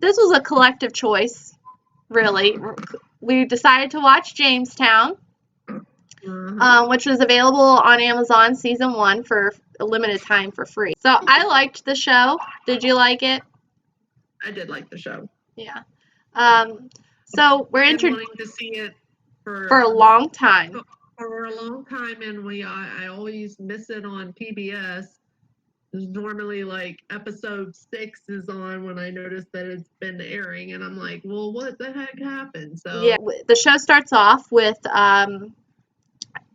this was a collective choice, really. We decided to watch Jamestown, which was available on Amazon season 1 for a limited time for free. So I liked the show. Did you like it? I did like the show. Yeah. So we're wanting to see it for a long time. For a long time, and I always miss it on PBS. There's normally like episode 6 is on when I notice that it's been airing, and I'm like, well, what the heck happened? So yeah, the show starts off with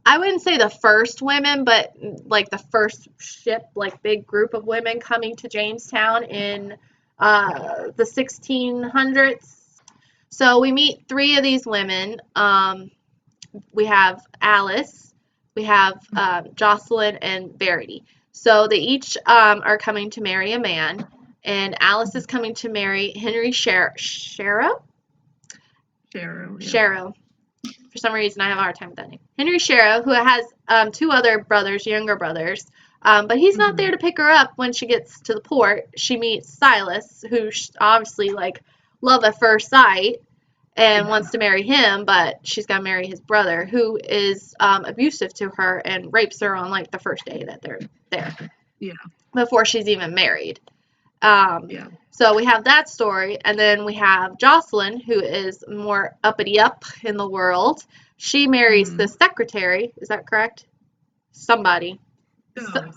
I wouldn't say the first women, but like the first ship, like big group of women coming to Jamestown in the 1600s. So we meet 3 of these women. We have Alice, we have Jocelyn, and Verity. So they each are coming to marry a man, and Alice is coming to marry Henry Sharrow. For some reason, I have a hard time with that name. Henry Sharrow, who has 2 other brothers, younger brothers, but he's not there to pick her up when she gets to the port. She meets Silas, who obviously like love at first sight and wants to marry him, but she's got to marry his brother, who is abusive to her and rapes her on like the first day that they're there. Yeah. Before she's even married. So we have that story, and then we have Jocelyn, who is more uppity up in the world. She marries the secretary. Is that correct? Somebody. No. So,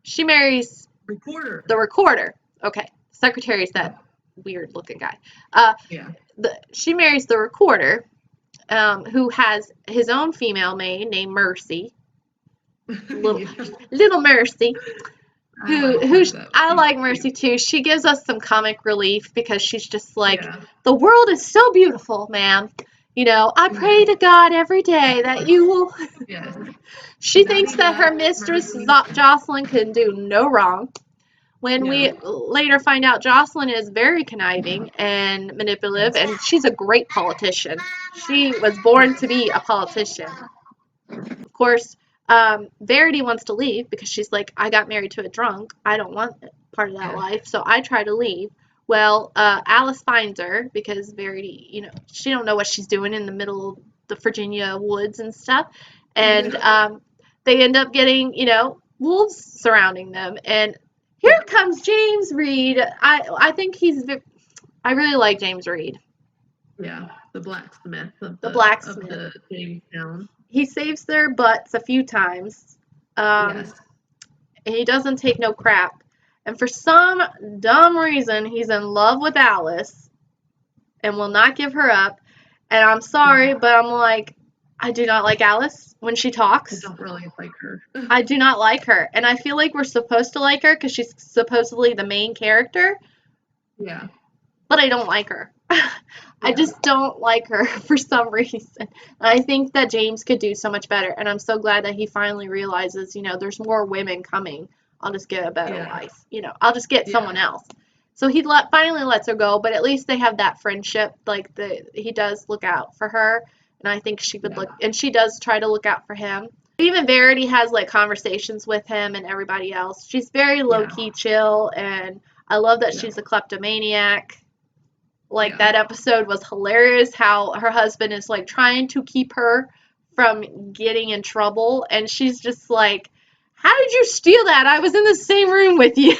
she marries the recorder. Okay. Secretary is that weird looking guy. She marries the recorder, who has his own female maid named Mercy. Little Mercy. I like Mercy too. She gives us some comic relief because she's just like, the world is so beautiful, ma'am. You know, I pray to God every day that you will. She thinks that her mistress Jocelyn can do no wrong. When we later find out Jocelyn is very conniving and manipulative, and she's a great politician. She was born to be a politician. Of course, Verity wants to leave because she's like, I got married to a drunk. I don't want part of that life, so I try to leave. Well, Alice finds her because Verity, you know, she don't know what she's doing in the middle of the Virginia woods and stuff. And they end up getting, you know, wolves surrounding them. And here comes James Reed. I think I really like James Reed. Yeah, the blacksmith of the Jamestown. He saves their butts a few times. And he doesn't take no crap. And for some dumb reason, he's in love with Alice and will not give her up. And I'm sorry, but I'm like, I do not like Alice when she talks. I don't really like her. I do not like her. And I feel like we're supposed to like her because she's supposedly the main character. Yeah. But I don't like her. I just don't like her for some reason. And I think that James could do so much better. And I'm so glad that he finally realizes, you know, there's more women coming. I'll just get a better life. You know, I'll just get someone else. So he finally lets her go, but at least they have that friendship. Like, he does look out for her. And I think she would look, and she does try to look out for him. Even Verity has, like, conversations with him and everybody else. She's very low-key chill, and I love that she's a kleptomaniac. Like, that episode was hilarious, how her husband is, like, trying to keep her from getting in trouble, and she's just like, how did you steal that? I was in the same room with you.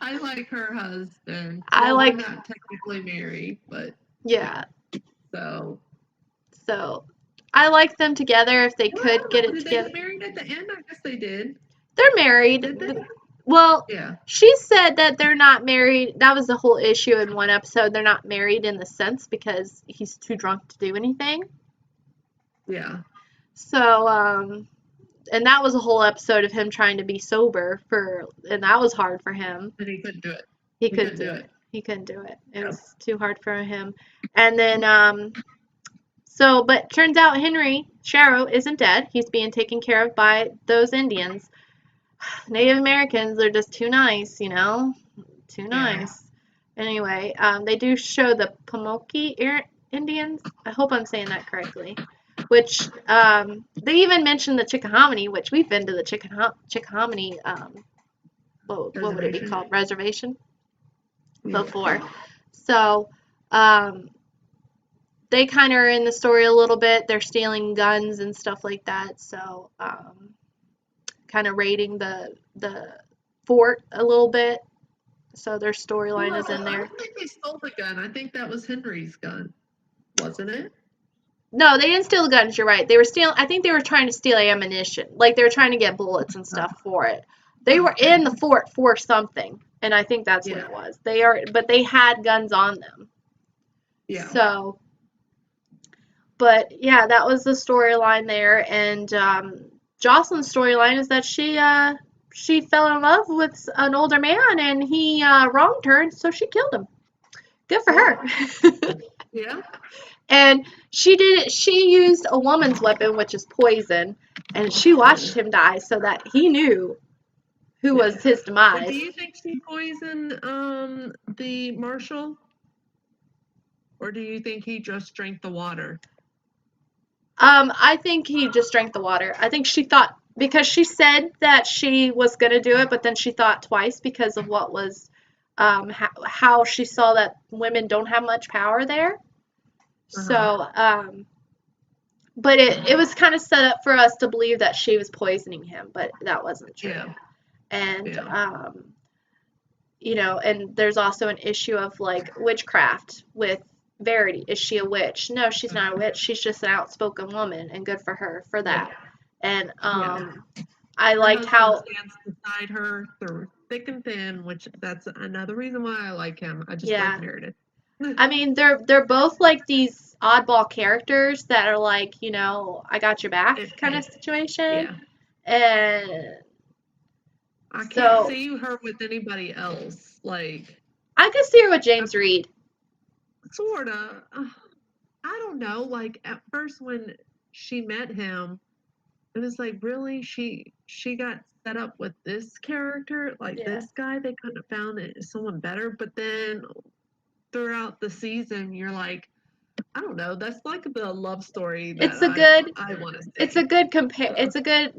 I like her husband. We're not technically married, but... Yeah. So I like them together if they could get it did together. They get married at the end? I guess they did. They're married. Did they? Well, she said that they're not married. That was the whole issue in one episode. They're not married in the sense because he's too drunk to do anything. Yeah. So, and that was a whole episode of him trying to be sober and that was hard for him. And he couldn't do it. He couldn't do it. He couldn't do it. It was too hard for him. And then, but turns out Henry Sharrow isn't dead. He's being taken care of by those Indians. Native Americans, they're just too nice, you know? Too nice. Anyway, they do show the Pamunkey Indians. I hope I'm saying that correctly. Which, they even mentioned the Chickahominy, which we've been to the Chickahominy, what would it be called? Reservation? before. So, they kind of are in the story a little bit. They're stealing guns and stuff like that. So, kind of raiding the fort a little bit. So their storyline is in I there. don't think they stole the gun. I think that was Henry's gun, wasn't it? No, they didn't steal the guns. You're right. They were stealing. I think they were trying to steal ammunition. Like they were trying to get bullets and stuff for it. They were in the fort for something, and I think that's what it was. But they had guns on them. Yeah. So, but yeah, that was the storyline there. And Jocelyn's storyline is that she fell in love with an older man, and he wronged her, and so she killed him. Good for her. Yeah. And she used a woman's weapon, which is poison, and she watched him die so that he knew who was his demise. But do you think she poisoned the marshal? Or do you think he just drank the water? I think he just drank the water. I think she thought, because she said that she was going to do it, but then she thought twice because of what was, how she saw that women don't have much power there. So, but it was kind of set up for us to believe that she was poisoning him, but that wasn't true. Yeah. And, you know, and there's also an issue of like witchcraft with Verity. Is she a witch? No, she's not a witch. She's just an outspoken woman, and good for her for that. And I liked how stands beside her through thick and thin, which that's another reason why I like him. I just like Meredith. I mean, they're both like these oddball characters that are like, you know, I got your back kind of situation. And I can't see her with anybody else. Like, I could see her with James Reed. Sorta. I don't know. Like at first when she met him, it was like, really, she got set up with this character, like this guy. They couldn't have found someone better. But then throughout the season, you're like, I don't know. That's like the love story that I want to see. It's a good It's a good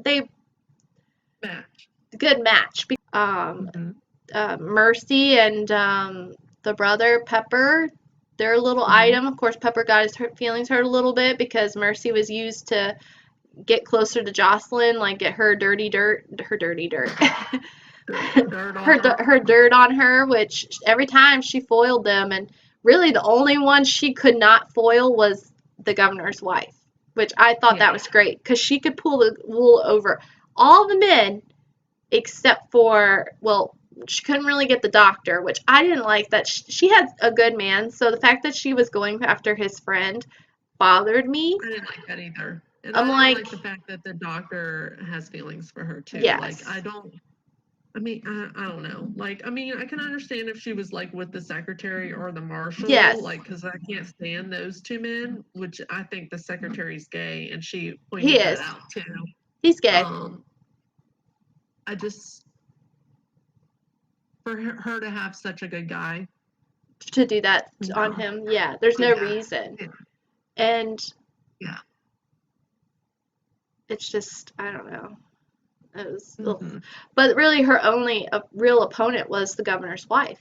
match. Good match. Mercy and the brother Pepper, they're a little item. Of course, Pepper got his feelings hurt a little bit because Mercy was used to get closer to Jocelyn, like get her dirty dirt, her dirt on her, which every time she foiled them, and really the only one she could not foil was the governor's wife, which I thought that was great because she could pull the wool over all the men except for, well, she couldn't really get the doctor, which I didn't like that she had a good man, so the fact that she was going after his friend bothered me. I didn't like that either. And I'm I don't like the fact that the doctor has feelings for her too. Yes. Like I don't know. Like, I mean, I can understand if she was like with the secretary or the marshal. Yes. Like, because I can't stand those two men, which I think the secretary's gay, and she pointed that out too. He's gay. I just, for her to have such a good guy to do that on him, there's no reason. And it's just, I don't know. It was, but really her only real opponent was the governor's wife.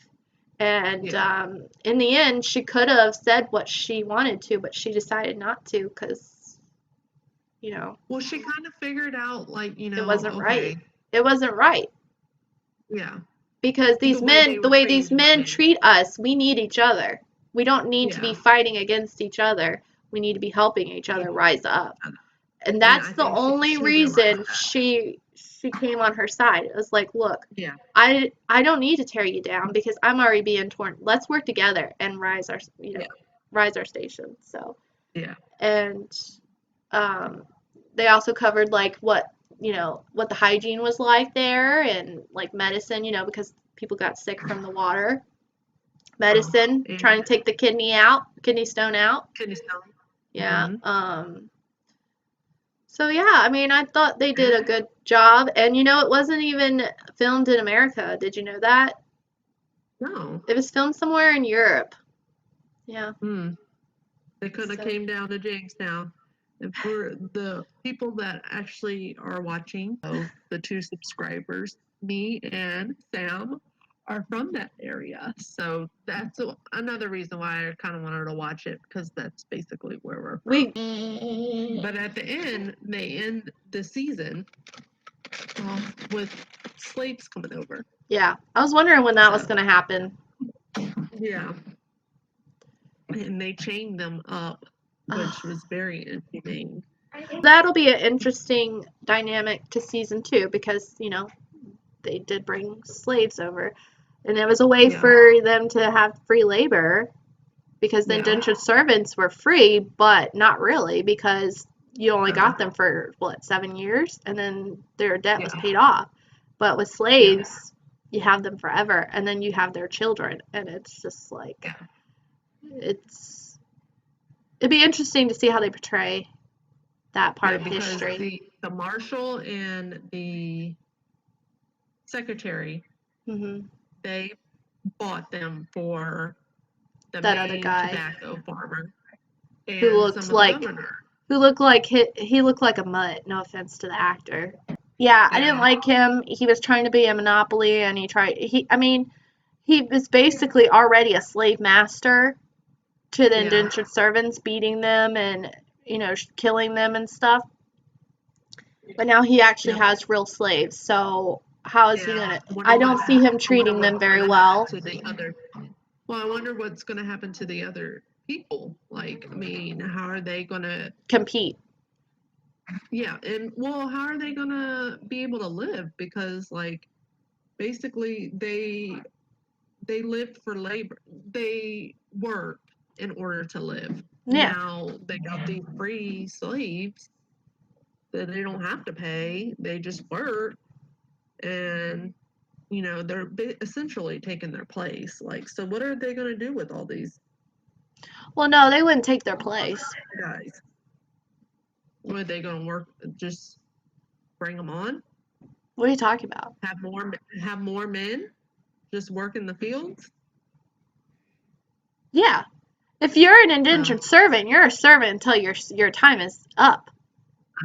And in the end, she could have said what she wanted to, but she decided not to because, you know. Well, she kind of figured out, like, you know, it wasn't right. It wasn't right. Yeah. Because the way these men treat us, we need each other. We don't need to be fighting against each other. We need to be helping each other rise up. And that's the only reason she came on her side. It was like, look, I don't need to tear you down because I'm already being torn. Let's work together and rise our station. So and they also covered like what the hygiene was like there, and like medicine, because people got sick from the water. Medicine, trying to take the kidney stone out. Yeah. So yeah, I mean, I thought they did a good job, and it wasn't even filmed in America. Did you know that? No. It was filmed somewhere in Europe. Yeah. They could have came down to Jamestown. And for the people that actually are watching, the 2 subscribers, me and Sam, are from that area. So that's another reason why I kind of wanted to watch it, because that's basically where we're from. But at the end, they end the season with slaves coming over. Yeah, I was wondering when that was going to happen. Yeah. And they chained them up, which was very inhumane. That'll be an interesting dynamic to season 2 because, you know, they did bring slaves over. And it was a way for them to have free labor because the indentured servants were free, but not really because you only got them for, 7 years? And then their debt was paid off. But with slaves, you have them forever, and then you have their children. And it's just like, it'd be interesting to see how they portray that part of history. The marshal and the secretary, they bought them for the that main other guy tobacco farmer and who looked some of the governor. Who looked like he looked like a mutt. No offense to the actor. Yeah, I didn't like him. He was trying to be a monopoly, and he was basically already a slave master to the indentured servants, beating them and, you know, killing them and stuff. But now he actually has real slaves, so how is he gonna? I don't see him treating them very well. Well, I wonder what's gonna happen to the other people. Like, I mean, how are they gonna compete? Yeah, and well, how are they gonna be able to live? Because, like, basically they lived for labor. They work in order to live. Yeah. Now they got these free slaves that they don't have to pay. They just work, and you know they're essentially taking their place. Like, so what are they going to do with all these? Well, no, they wouldn't take their place. Guys, what are they going to work? Just bring them on? What are you talking about? Have more men just work in the fields? Yeah. If you're an indentured servant, you're a servant until your time is up.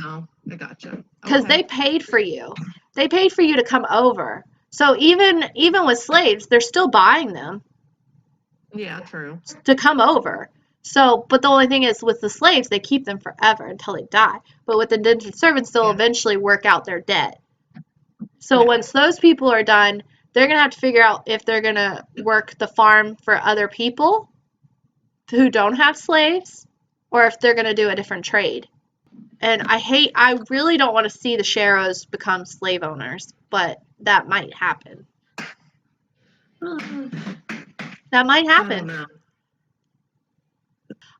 Oh, I gotcha. Because they paid for you. They paid for you to come over. So even with slaves, they're still buying them. Yeah, true. To come over. So, but the only thing is with the slaves, they keep them forever until they die. But with indentured servants, they'll eventually work out their debt. So once those people are done, they're going to have to figure out if they're going to work the farm for other people who don't have slaves, or if they're going to do a different trade. And I really don't want to see the Sharrows become slave owners, but that might happen. That might happen.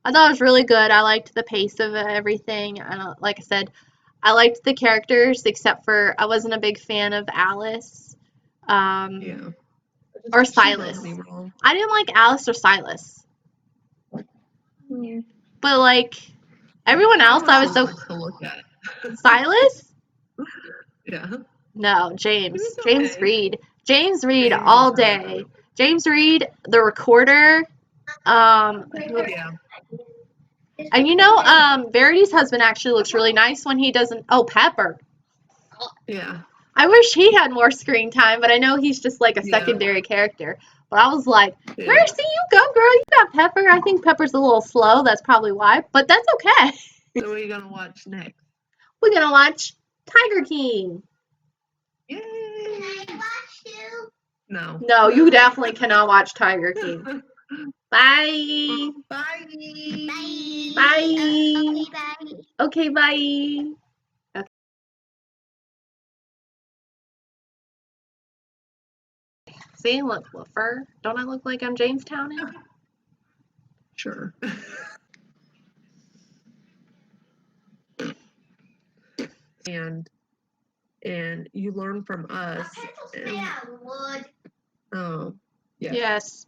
I thought it was really good. I liked the pace of everything. Like I said, I liked the characters, except for I wasn't a big fan of Alice. Or Silas. I didn't like Alice or Silas. But, like, everyone else I was so... Silas? Yeah. No, James. James Reed. James Reed all day. James Reed, the recorder. And you know, Verity's husband actually looks really nice when he doesn't... Oh, Pepper. Yeah. I wish he had more screen time, but I know he's just like a secondary character. But I was like, Mercy, you go, girl. You got Pepper. I think Pepper's a little slow. That's probably why. But that's okay. So what are you going to watch next? We're going to watch Tiger King. Yay! Can I watch you? No. No, you definitely cannot watch Tiger King. Bye. Bye. Bye. Bye. Okay, bye. Okay. See, look, Fluffer. Don't I look like I'm Jamestown? Sure. and you learn from us. Oh, yeah. Yes.